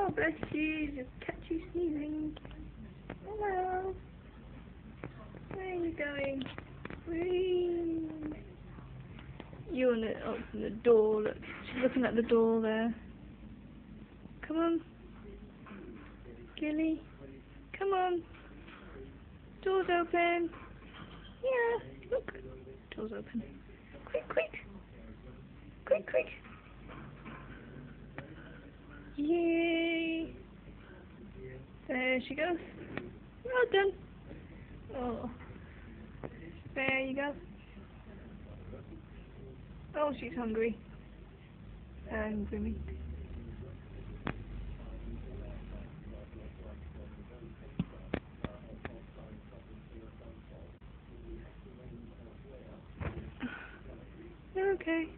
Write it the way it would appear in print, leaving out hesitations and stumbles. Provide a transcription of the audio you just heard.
Oh, bless you. Just catch you sneezing. Hello. Where are you going? Whee! You want to open the door. Look, she's looking at the door there. Come on. Gilly. Come on. Door's open. Yeah, look. Door's open. Quick, quick. Quick, quick. Yay. There she goes. Well done. Oh. There you go. Oh, she's hungry. Hungry me. Okay.